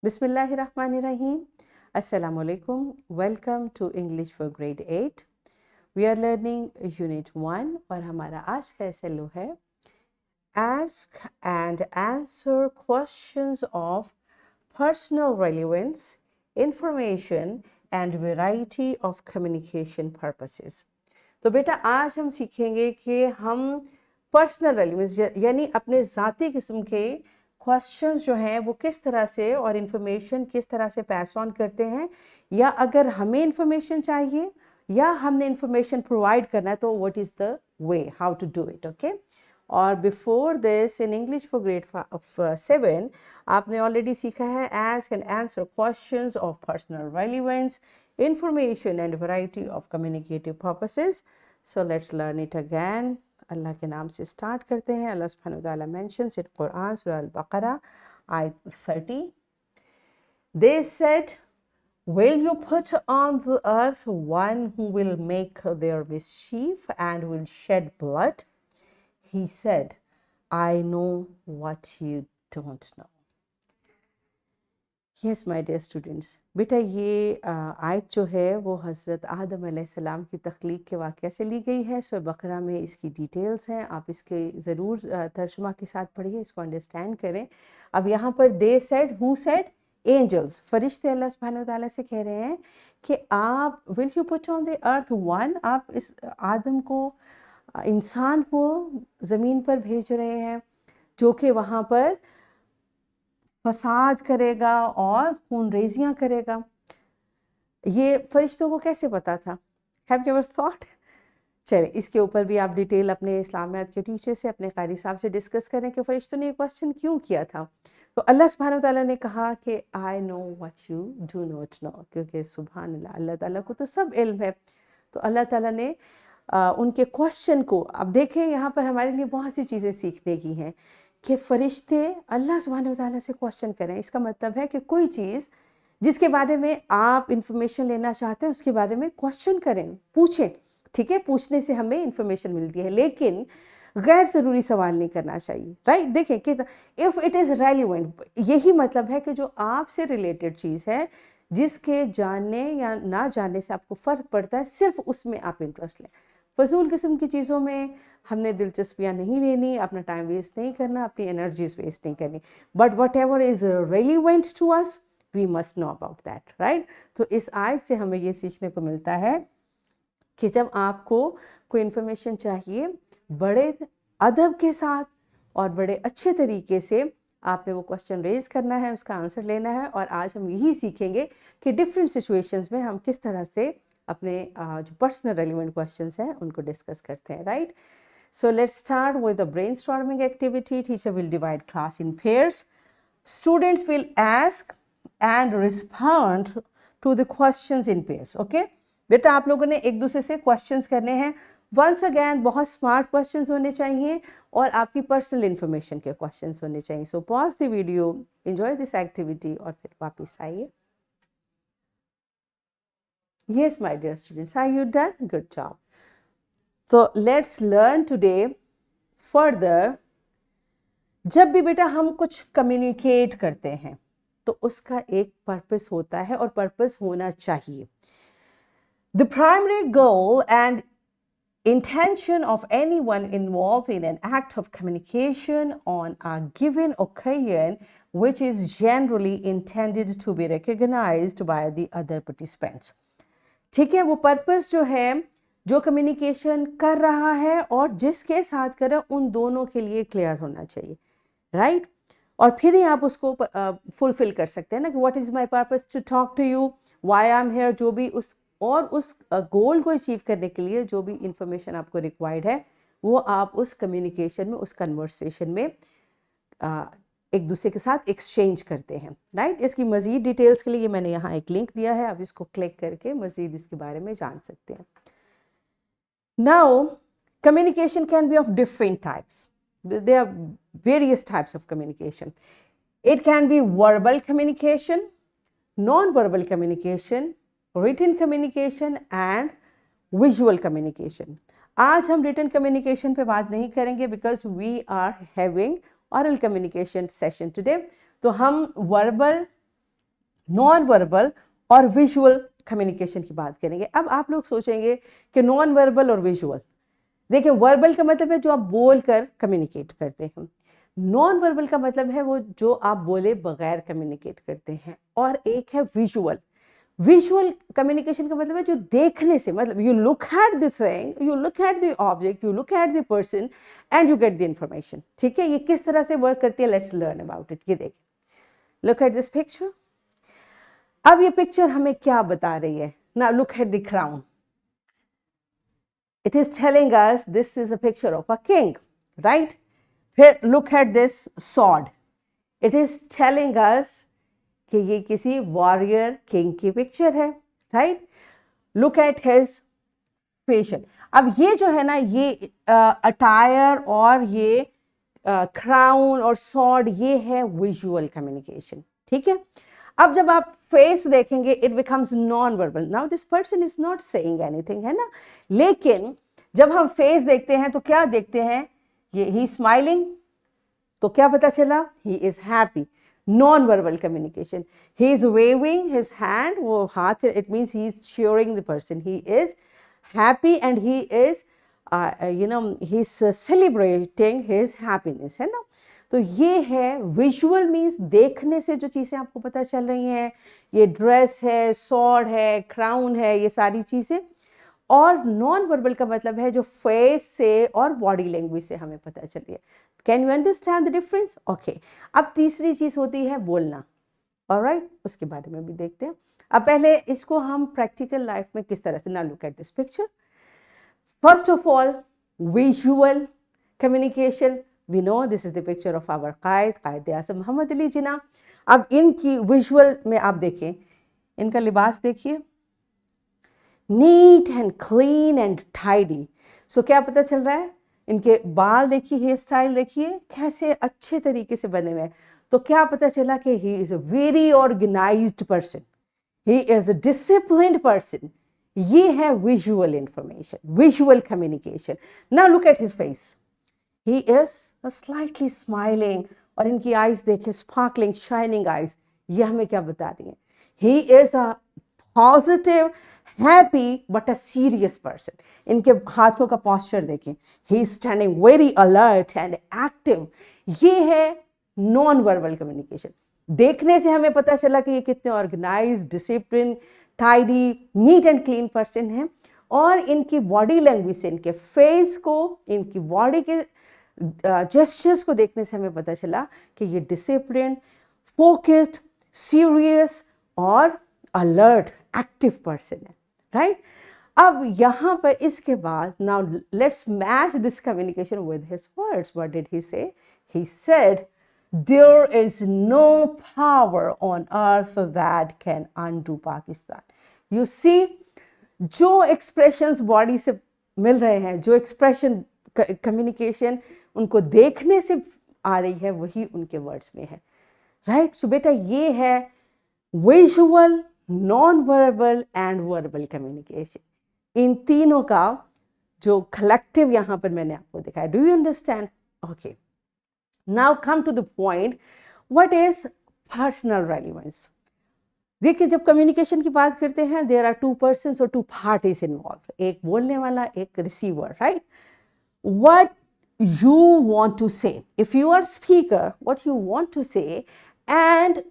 Bismillahirrahmanirrahim. Assalamu alaikum. Welcome to English for Grade 8. We are learning Unit 1 और हमारा आज का SLO है Ask and answer questions of personal relevance, information and variety of communication purposes. तो बेटा आज हम सीखेंगे कि हम पर्सनल रेलिवेंस यानी अपने ज़ाती किस्म के क्वेश्चंस जो हैं वो किस तरह से और इन्फॉर्मेशन किस तरह से पास ऑन करते हैं, या अगर हमें इन्फॉर्मेशन चाहिए या हमने इन्फॉर्मेशन प्रोवाइड करना है तो what is the way how to do it. Okay. और before this in English for grade 7 आपने ऑलरेडी सीखा है ask and answer questions of personal relevance, information and variety of communicative purposes. So let's learn it again. अल्लाह के नाम से start करते हैं. अल्लाह सुब्हानहू व तआला mentions in Quran Surah Al-Baqarah ayat 30. They said, will you put on the earth one who will make their mischief and will shed blood? He said, I know what you don't know. Yes my dear students, बेटा ये आयत जो है वो हज़रत आदम अलैहिस्सलाम की तख्लीक के वाक़या से ली गई है. सूरह बकरा में इसकी डिटेल्स हैं, आप इसके ज़रूर तर्जुमा के साथ पढ़िए, इसको अंडरस्टैंड करें. अब यहाँ पर they said, who said? Angels, फरिश्ते अल्लाह सुब्हानहू व तआला से कह रहे हैं कि आप will you put on the earth one, आप इस आदम को, इंसान को ज़मीन पर भेज रहे हैं जो कि वहाँ पर फसाद करेगा और खूनरेजियाँ करेगा. ये फरिश्तों को कैसे पता था? Have you ever thought? चले इसके ऊपर भी आप डिटेल अपने इस्लामियात के टीचर से, अपने कारी साहब से डिस्कस करें कि फरिश्तों ने ये क्वेश्चन क्यों किया था. तो अल्लाह सुब्हानहू व तआला ने कहा कि I know what you do not know, क्योंकि सुभान अल्लाह, अल्लाह ताला को तो सब इल्म है. तो अल्लाह ताला ने उनके क्वेश्चन को, अब देखें यहाँ पर हमारे लिए बहुत सी चीज़ें सीखने की हैं कि फ़रिश्ते अल्लाह सुब्हानहू व तआला से क्वेश्चन करें. इसका मतलब है कि कोई चीज़ जिसके बारे में आप इंफॉर्मेशन लेना चाहते हैं उसके बारे में क्वेश्चन करें, पूछें. ठीक है, पूछने से हमें इंफॉर्मेशन मिलती है, लेकिन गैर ज़रूरी सवाल नहीं करना चाहिए. राइट. देखें कि इफ़ इट इज़ रेलिवेंट, यही मतलब है कि जो आपसे रिलेटेड चीज़ है, जिसके जानने या ना जानने से आपको फ़र्क पड़ता है, सिर्फ उसमें आप इंटरेस्ट लें. फजूल किस्म की चीज़ों में हमने दिलचस्पियाँ नहीं लेनी, अपना टाइम वेस्ट नहीं करना, अपनी एनर्जीज वेस्ट नहीं करनी. But whatever is relevant to us we must know about that. Right. तो इस आयत से हमें ये सीखने को मिलता है कि जब आपको कोई इन्फॉर्मेशन चाहिए, बड़े अदब के साथ और बड़े अच्छे तरीके से आपने वो क्वेश्चन रेज करना है, उसका आंसर लेना है. और आज हम यही सीखेंगे कि डिफरेंट सिचुएशंस में हम किस तरह से अपने जो पर्सनल रेलिवेंट क्वेश्चंस हैं उनको डिस्कस करते हैं. Right. So let's start with the brainstorming activity. Teacher will divide class in pairs. Students will ask and respond to the questions in pairs. Okay? बेटा आप लोगों ने एक दूसरे से questions करने हैं. Once again बहुत smart questions होने चाहिए और आपकी personal information के questions होने चाहिए. So pause the video, enjoy this activity और फिर वापस आइए. Yes, my dear students, are you done? Good job. So let's learn today further. जब भी बेटा हम कुछ कम्युनिकेट करते हैं तो उसका एक पर्पस होता है और पर्पस होना चाहिए. The primary goal and intention of anyone involved in an act of communication on a given occasion, which is generally intended to be recognized by the other participants. ठीक है, वो पर्पस जो है, जो कम्युनिकेशन कर रहा है और जिसके साथ कर रहा है, उन दोनों के लिए क्लियर होना चाहिए. राइट. और फिर ही आप उसको फुलफिल कर सकते हैं ना कि what is my purpose to talk to you, why I am here, जो भी उस और उस गोल को अचीव करने के लिए जो भी इंफॉर्मेशन आपको रिक्वायर्ड है वो आप उस कम्युनिकेशन में, उस कन्वर्सेशन में एक दूसरे के साथ एक्सचेंज करते हैं. राइट. इसकी मज़ीद डिटेल्स के लिए मैंने यहाँ एक लिंक दिया है, आप इसको क्लिक करके मज़ीद इसके बारे में जान सकते हैं. Now, communication can be of different types. There are various types of communication. It can be verbal communication, non-verbal communication, written communication and visual communication. आज हम written communication पे बात नहीं करेंगे because we are having oral communication session today. तो हम verbal non verbal और visual communication की बात करेंगे। अब आप लोग सोचेंगे कि नॉन वर्बल और विजुअल, देखिए वर्बल का मतलब है जो आप बोल कर कम्युनिकेट करते हैं, नॉन वर्बल का मतलब है वो जो आप बोले बगैर कम्युनिकेट करते हैं, और एक है विजुअल। विजुअल कम्युनिकेशन का मतलब है जो देखने से, मतलब you look at the thing, you look at the object, you look at the person and you get the information. ठीक है, ये किस तरह से वर्क करती है, लेट्स लर्न अबाउट इट। ये देखिए, लुक एट दिस पिक्चर। अब ये पिक्चर हमें क्या बता रही है? Now look at the crown, it is telling us this is a picture of a king, right? फिर look at this sword, it is telling us कि ये किसी warrior king की picture है, right? Look at his facial। अब ये जो है ना, ये attire और ये crown और sword, ये है visual communication। ठीक है, अब जब आप फेस देखेंगे it becomes non verbal. Now this person is not saying anything, है ना, लेकिन जब हम फेस देखते हैं तो क्या देखते हैं, ये ही स्माइलिंग, तो क्या पता चला, he is happy. Non verbal communication, he is waving his hand, वो हाथ, it means he is assuring the person he is happy and he is he is celebrating his happiness, है ना। तो ये है विजुअल, मीन्स देखने से जो चीज़ें आपको पता चल रही हैं, ये ड्रेस है, सॉर्ड है, क्राउन है, ये सारी चीज़ें। और नॉन वर्बल का मतलब है जो फेस से और बॉडी लैंग्वेज से हमें पता चल रही है। Can you understand the difference? Okay, अब तीसरी चीज़ होती है बोलना, ऑलराइट, उसके बारे में भी देखते हैं। अब पहले इसको हम प्रैक्टिकल लाइफ में किस तरह से, now look at this picture. First of all, visual communication. We know this is the picture of our Qaid Asam Muhammad Ali Jinnah. अब इनकी विजुअल में आप देखें, इनका लिबास देखिए, neat and clean and tidy. So क्या पता चल रहा है, इनके बाल देखिए, हेयर स्टाइल देखिए कैसे अच्छे तरीके से बने हुए हैं। तो क्या पता चला कि he is a very organised person, he is a disciplined person. ये है visual information, visual communication. Now look at his face, he is slightly smiling, और इनकी आईज देखिए, स्पार्कलिंग शाइनिंग आईज। ये हमें क्या बता रही हैं, ही is a positive, happy but a serious person. इनके हाथों का पॉस्चर देखें, he is standing very alert and active. ये है नॉन वर्बल कम्युनिकेशन। देखने से हमें पता चला कि ये कितने organised, discipline, tidy, neat and clean person है। और इनकी बॉडी लैंग्वेज से, इनके फेस को, इनकी बॉडी के जेस्चर्स को देखने से हमें पता चला कि ये डिसिप्लिन, फोकस्ड, सीरियस और अलर्ट, एक्टिव पर्सन है, राइट। अब यहाँ पर इसके बाद, now let's match this communication with his words. What did he say? He said, there is no power on earth that can undo Pakistan. You see, जो expressions body से मिल रहे हैं, जो expression communication उनको देखने से आ रही है, वही उनके words में है, right? So बेटा, ये है visual, non-verbal and verbal communication। इन तीनों का जो collective यहाँ पर मैंने आपको दिखाया। Do you understand? Okay. Now come to the point, what is personal relevance? देखिए, जब कम्युनिकेशन की बात करते हैं, देयर आर टू पर्सन्स और टू पार्टीज इन्वॉल्व, एक बोलने वाला, एक receiver, right. What you want to say, if you are speaker, what you want to say, and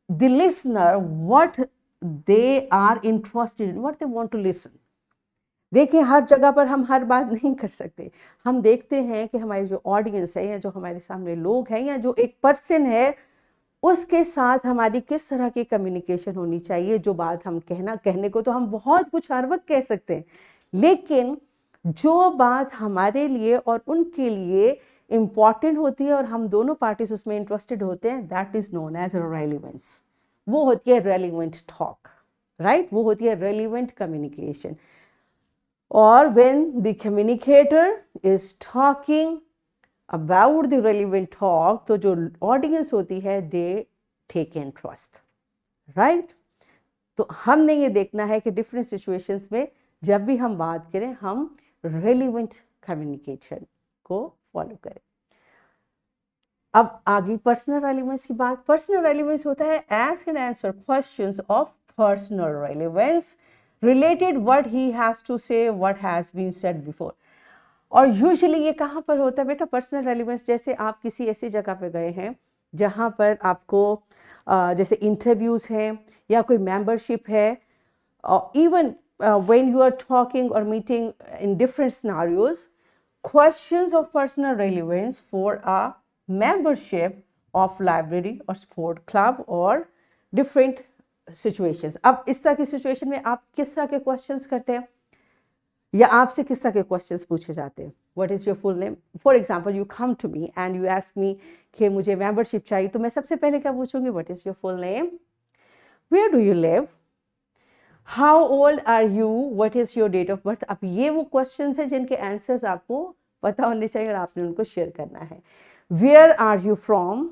the listener what they are interested in, what they want to listen. देखिए, हर जगह पर हम हर बात नहीं कर सकते। हम देखते हैं कि हमारी जो ऑडियंस है, या जो हमारे सामने लोग हैं, या जो एक पर्सन है, उसके साथ हमारी किस तरह की कम्युनिकेशन होनी चाहिए। जो बात हम कहने को तो हम बहुत कुछ हर वक्त कह सकते हैं, लेकिन जो बात हमारे लिए और उनके लिए इम्पॉर्टेंट होती है और हम दोनों पार्टीज उसमें इंटरेस्टेड होते हैं, that is known as relevance. वो होती है रेलिवेंट टॉक, राइट, वो होती है relevant communication. Or when the communicator is talking about the relevant talk, तो जो audience होती है, they take interest, right? तो हमने ये देखना है कि different situations में जब भी हम बात करें, हम relevant communication को follow करें। अब आगे पर्सनल रेलिवेंस की बात। पर्सनल रेलिवेंस होता है ask and answer questions of personal relevance related what he has to say, what has been said before. और यूजुअली ये कहाँ पर होता है बेटा पर्सनल रेलिवेंस? जैसे आप किसी ऐसी जगह पे गए हैं जहाँ पर आपको जैसे इंटरव्यूज़ हैं या कोई मेंबरशिप है, even when you are talking or meeting in different scenarios, questions of personal relevance for a membership of library or sport club or different situations. अब इस तरह की सिचुएशन में आप किस तरह के क्वेश्चंस करते हैं या आपसे किस तरह के क्वेश्चंस पूछे जाते हैं? What is your full name? For example you come to me and you ask me कि मुझे मेंबरशिप चाहिए, तो मैं सबसे पहले क्या पूछूंगी? What is your full name? Where do you live? How old are you? What is your date of birth? अब ये वो क्वेश्चंस हैं जिनके आंसर्स आपको पता होने चाहिए और आपने उनको शेयर करना है। Where are you from?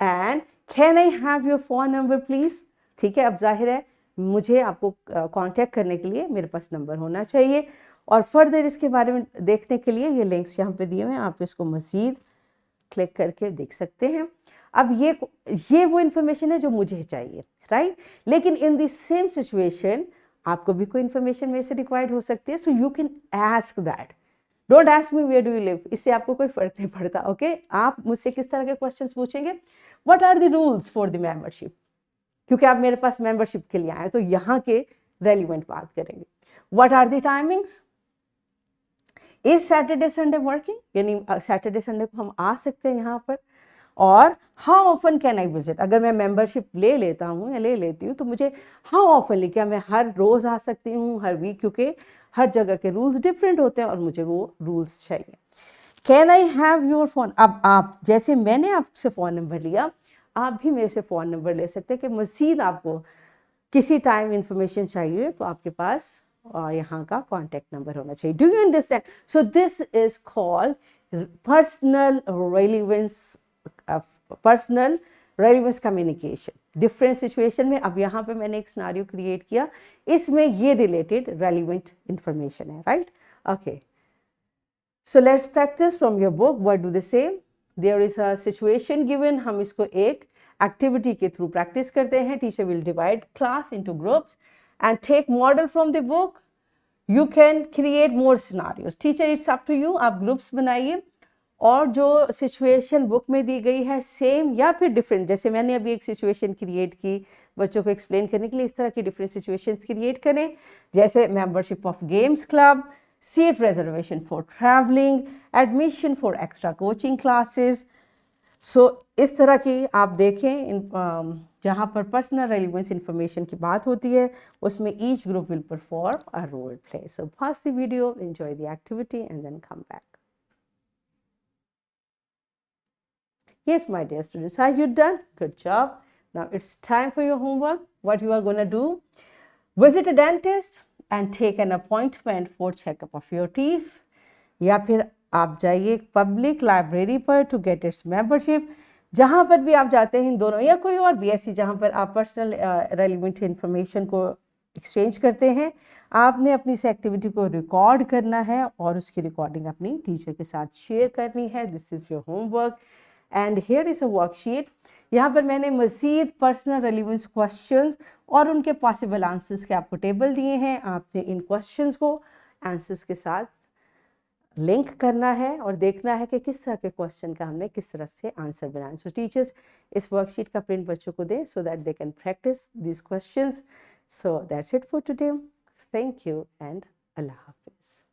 And can I have your phone number please? ठीक है, अब जाहिर है मुझे आपको कांटेक्ट करने के लिए मेरे पास नंबर होना चाहिए। और फर्दर इसके बारे में देखने के लिए ये लिंक्स यहाँ पे दिए हुए हैं, आप इसको मज़ीद क्लिक करके देख सकते हैं। अब ये वो इन्फॉर्मेशन है जो मुझे चाहिए, राइट? लेकिन इन द सेम सिचुएशन आपको भी कोई इन्फॉर्मेशन मेरे से रिक्वायर्ड हो सकती है, so you can ask that. Don't ask me where do you live, इससे आपको कोई फर्क नहीं पड़ता, ओके? आप मुझसे किस तरह के क्वेश्चंस पूछेंगे? What are the rules for the membership? क्योंकि आप मेरे पास मेंबरशिप के लिए आए तो यहाँ के रेलिवेंट बात करेंगे। What are the timings? Is Saturday Sunday working? यानी सैटरडे संडे को हम आ सकते हैं यहाँ पर। और how often can I visit? अगर मैं मेंबरशिप ले लेता हूँ या ले लेती हूँ तो मुझे हाउ ऑफनली, क्या मैं हर रोज़ आ सकती हूँ, हर वीक? क्योंकि हर जगह के रूल्स डिफरेंट होते हैं और मुझे वो रूल्स चाहिए। Can I have your phone? अब आप जैसे मैंने आपसे फ़ोन नंबर लिया, आप भी मेरे से फ़ोन नंबर ले सकते हैं कि मज़ीद आपको किसी टाइम इंफॉर्मेशन चाहिए तो आपके पास यहाँ का कॉन्टैक्ट नंबर होना चाहिए। Do you understand? So this is called personal relevance, personal relevance communication. Different situation में, अब यहाँ पे मैंने एक सिनेरियो क्रिएट किया, इसमें ये रिलेटेड रेलिवेंट इंफॉर्मेशन है, right? Okay, so let's practice from your book. What do they say? There is a situation given, हम इसको एक activity के through practice करते हैं। Teacher will divide class into groups and take model from the book. You can create more scenarios. Teacher, it's up to you. आप groups बनाइए और जो situation book में दी गई है same या फिर different, जैसे मैंने अभी एक situation create की बच्चों को explain करने के लिए, इस तरह की different situations create करें। जैसे membership of games club, seat reservation for traveling, admission for extra coaching classes. So इस तरह की आप देखें जहाँ पर पर्सनल रेलिवेंस इंफॉर्मेशन की बात होती है उसमें each group will perform a role play. So pause the video, enjoy the activity and then come back. Yes, my dear students, are you done? Good job. Now it's time for your homework. What you are going to do? Visit a dentist and take an appointment for checkup of your teeth. या फिर आप जाइए public library पर to get it's membership. जहाँ पर भी आप जाते हैं इन दोनों या कोई और भी ऐसी जहाँ पर आप पर्सनल रेलिवेंट इंफॉर्मेशन को एक्सचेंज करते हैं, आपने अपनी इस एक्टिविटी को रिकॉर्ड करना है और उसकी रिकॉर्डिंग अपनी टीचर के साथ शेयर करनी है। This is your homework and here is a worksheet. यहाँ पर मैंने मज़ीद पर्सनल रेलिवेंस क्वेश्चंस और उनके पॉसिबल आंसर्स के आपको टेबल दिए हैं। आपने इन क्वेश्चंस को आंसर्स के साथ लिंक करना है और देखना है कि किस तरह के क्वेश्चन का हमने किस तरह से आंसर बनाया। सो टीचर्स इस वर्कशीट का प्रिंट बच्चों को दें so that they can practise this questions. So that's it for today. Thank you and अल्लाह हाफिज़।